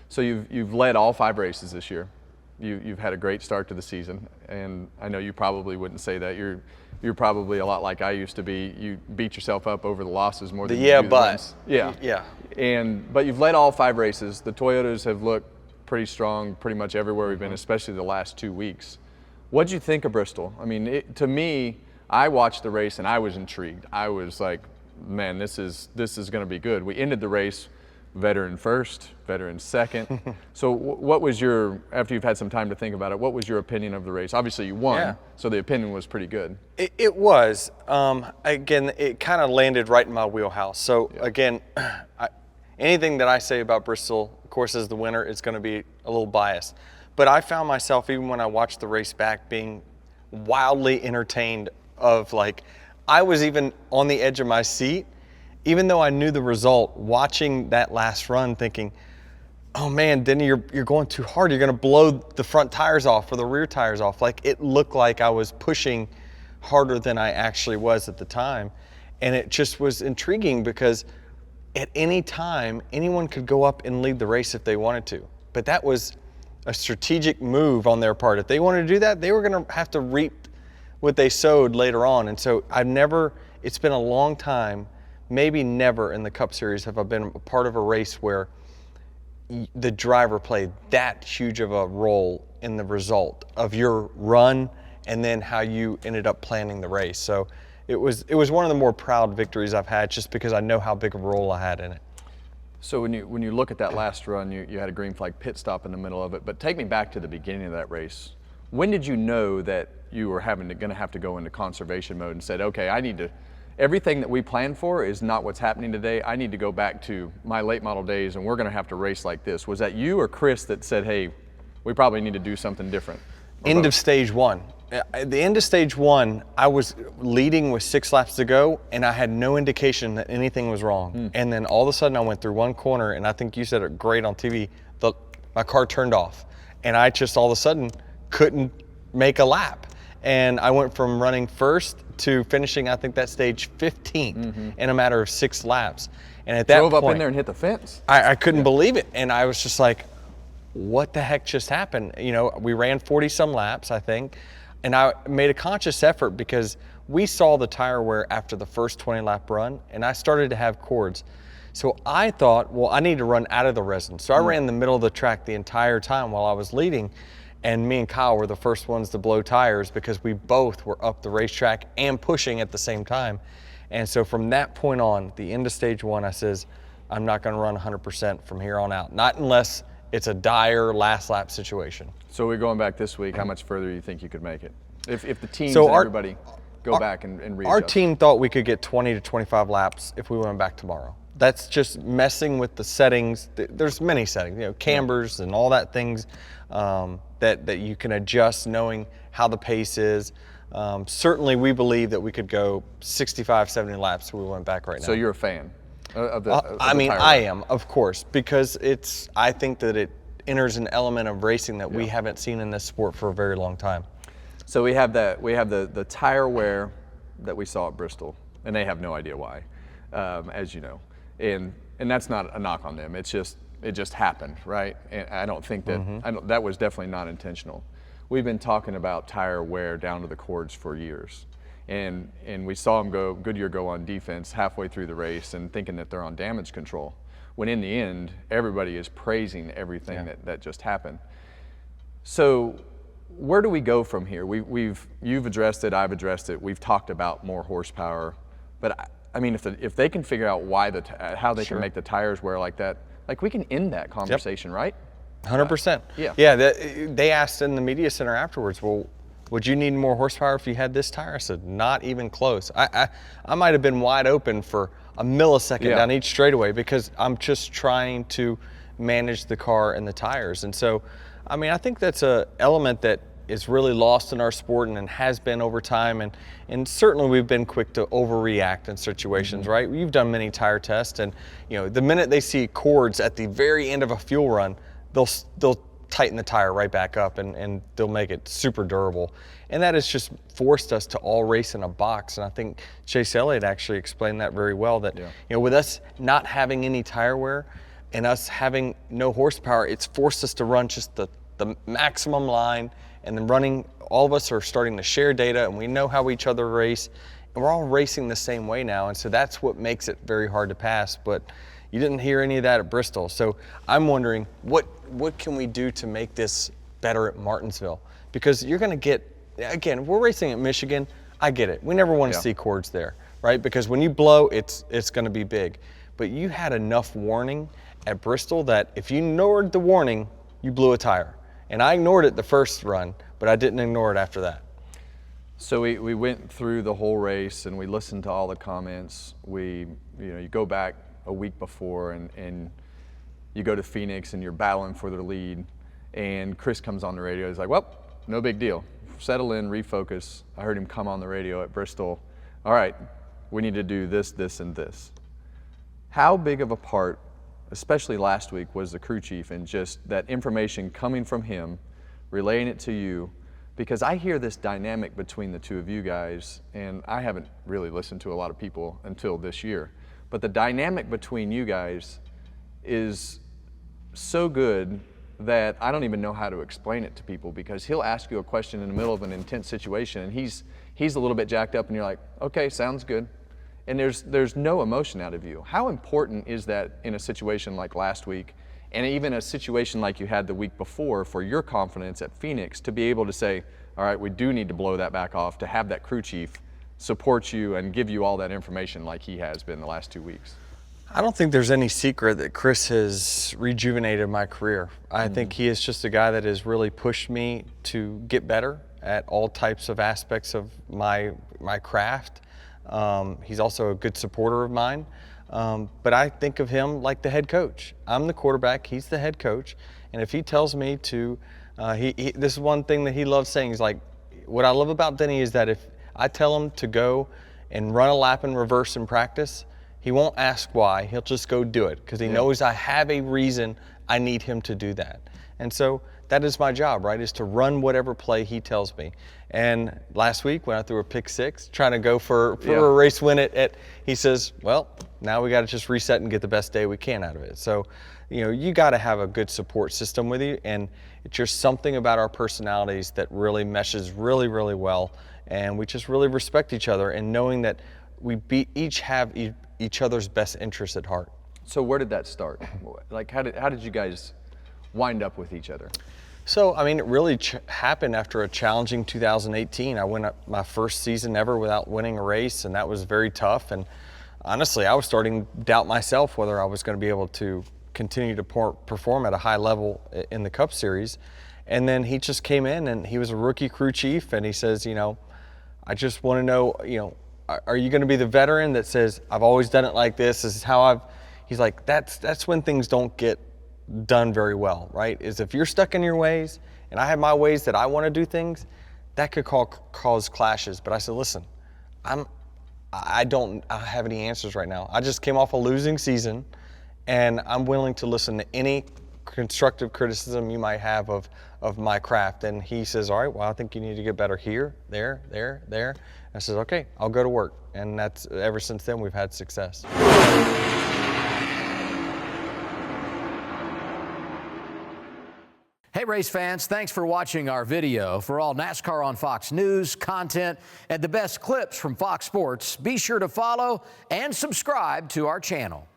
So you've led all 5 races this year. You've had a great start to the season, and I know you probably wouldn't say that. You're probably a lot like I used to be. You beat yourself up over the losses more than you do the wins. Yeah. But you've led all 5 races. The Toyotas have looked pretty strong pretty much everywhere we've been, especially the last 2 weeks. What'd you think of Bristol? I mean, to me, I watched the race and I was intrigued. I was like, man, this is going to be good. We ended the race veteran first, veteran second. So what was after you've had some time to think about it, what was your opinion of the race? Obviously you won, so the opinion was pretty good. It was. Again, it kind of landed right in my wheelhouse. So again, anything that I say about Bristol, of course, as the winner, is going to be a little biased. But I found myself, even when I watched the race back, being wildly entertained of, like, I was even on the edge of my seat, even though I knew the result, watching that last run thinking, oh man, Denny, you're going too hard. You're going to blow the front tires off or the rear tires off. Like, it looked like I was pushing harder than I actually was at the time. And it just was intriguing because at any time, anyone could go up and lead the race if they wanted to. But that was a strategic move on their part. If they wanted to do that, they were going to have to reap what they sowed later on. And so it's been a long time, maybe never in the Cup Series have I been a part of a race where the driver played that huge of a role in the result of your run and then how you ended up planning the race. So it was one of the more proud victories I've had, just because I know how big of a role I had in it. So when you look at that last run, you had a green flag pit stop in the middle of it, but take me back to the beginning of that race. When did you know that you were going to have to go into conservation mode and said, okay, everything that we planned for is not what's happening today. I need to go back to my late model days and we're going to have to race like this. Was that you or Chris that said, hey, we probably need to do something different? End of stage 1. At the end of stage 1, I was leading with 6 laps to go, and I had no indication that anything was wrong. And then all of a sudden I went through one corner, and I think you said it great on TV, my car turned off. And I just all of a sudden couldn't make a lap. And I went from running first to finishing, I think, that stage 15th in a matter of 6 laps. And at that point, drove up in there and hit the fence. I couldn't believe it. And I was just like, what the heck just happened? You know, we ran 40-some laps, I think. And I made a conscious effort because we saw the tire wear after the first 20-lap run, and I started to have cords. So I thought, well, I need to run out of the resin. So I ran the middle of the track the entire time while I was leading, and me and Kyle were the first ones to blow tires because we both were up the racetrack and pushing at the same time. And so from that point on, the end of stage 1, I says, I'm not going to run 100% from here on out, not unless it's a dire last lap situation. So we're going back this week. How much further do you think you could make it? If the teams and everybody go back and readjust. Our team thought we could get 20 to 25 laps if we went back tomorrow. That's just messing with the settings. There's many settings, cambers and all that things that you can adjust knowing how the pace is. Certainly we believe that we could go 65, 70 laps if we went back right now. So you're a fan? I am, of course, because I think that it enters an element of racing that we haven't seen in this sport for a very long time. So we have the tire wear that we saw at Bristol, and they have no idea why, as you know, and that's not a knock on them. It just happened, right? And I don't think that that was definitely not intentional. We've been talking about tire wear down to the cords for years. And we saw Goodyear go on defense halfway through the race and thinking that they're on damage control, when in the end, everybody is praising everything that just happened. So where do we go from here? You've addressed it, I've addressed it, we've talked about more horsepower, but I mean, if they can figure out how they can make the tires wear like that, like we can end that conversation, right? 100%. They asked in the media center afterwards, well, would you need more horsepower if you had this tire? I said, not even close. I might have been wide open for a millisecond down each straightaway because I'm just trying to manage the car and the tires. And so, I mean, I think that's an element that is really lost in our sport and has been over time. And certainly we've been quick to overreact in situations, right? You've done many tire tests, and the minute they see cords at the very end of a fuel run, they'll tighten the tire right back up and they'll make it super durable. And that has just forced us to all race in a box. And I think Chase Elliott actually explained that very well, that with us not having any tire wear, and us having no horsepower, it's forced us to run just the maximum line, and then running, all of us are starting to share data, and we know how each other race, and we're all racing the same way now, and so that's what makes it very hard to pass. But you didn't hear any of that at Bristol. So I'm wondering, what can we do to make this better at Martinsville? Because you're going to get, again, we're racing at Michigan. I get it. We never want to see cords there, right? Because when you blow, it's going to be big. But you had enough warning at Bristol that if you ignored the warning, you blew a tire. And I ignored it the first run, but I didn't ignore it after that. So we went through the whole race and we listened to all the comments. You go back a week before and you go to Phoenix and you're battling for the lead, and Chris comes on the radio. He's like, well, no big deal. Settle in, refocus. I heard him come on the radio at Bristol. All right, we need to do this, this, and this. How big of a part, especially last week, was the crew chief and just that information coming from him, relaying it to you? Because I hear this dynamic between the two of you guys, and I haven't really listened to a lot of people until this year, but the dynamic between you guys is so good that I don't even know how to explain it to people, because he'll ask you a question in the middle of an intense situation and he's a little bit jacked up and you're like, okay, sounds good. And there's no emotion out of you. How important is that in a situation like last week, and even a situation like you had the week before, for your confidence at Phoenix to be able to say, all right, we do need to blow that back off, to have that crew chief support you and give you all that information like he has been the last 2 weeks? I don't think there's any secret that Chris has rejuvenated my career. I think he is just a guy that has really pushed me to get better at all types of aspects of my craft. He's also a good supporter of mine. But I think of him like the head coach. I'm the quarterback, he's the head coach. And if he tells me to, this is one thing that he loves saying. He's like, what I love about Denny is that if I tell him to go and run a lap in reverse in practice, he won't ask why. He'll just go do it because he knows I have a reason I need him to do that. And so that is my job, right, is to run whatever play he tells me. And last week when I threw a pick six, trying to go for a race win he says, well, now we got to just reset and get the best day we can out of it. So, you got to have a good support system with you, and it's just something about our personalities that really meshes really, really well, and we just really respect each other, and knowing that we each have each other's best interests at heart. So where did that start? Like, how did you guys wind up with each other? So, I mean, it really happened after a challenging 2018. I went up my first season ever without winning a race, and that was very tough. And honestly, I was starting to doubt myself whether I was going to be able to continue to perform at a high level in the Cup Series. And then he just came in, and he was a rookie crew chief, and he says, I just want to know, are you going to be the veteran that says, I've always done it like this is how he's like, that's when things don't get done very well, right? Is if you're stuck in your ways and I have my ways that I want to do things, that could cause clashes. But I said, listen, I don't have any answers right now. I just came off a losing season, and I'm willing to listen to any constructive criticism you might have of my craft. And he says, all right, well, I think you need to get better here, there, there, there. I says, okay, I'll go to work. And that's, ever since then, we've had success. Hey race fans, thanks for watching our video. For all NASCAR on Fox News, content, and the best clips from Fox Sports, be sure to follow and subscribe to our channel.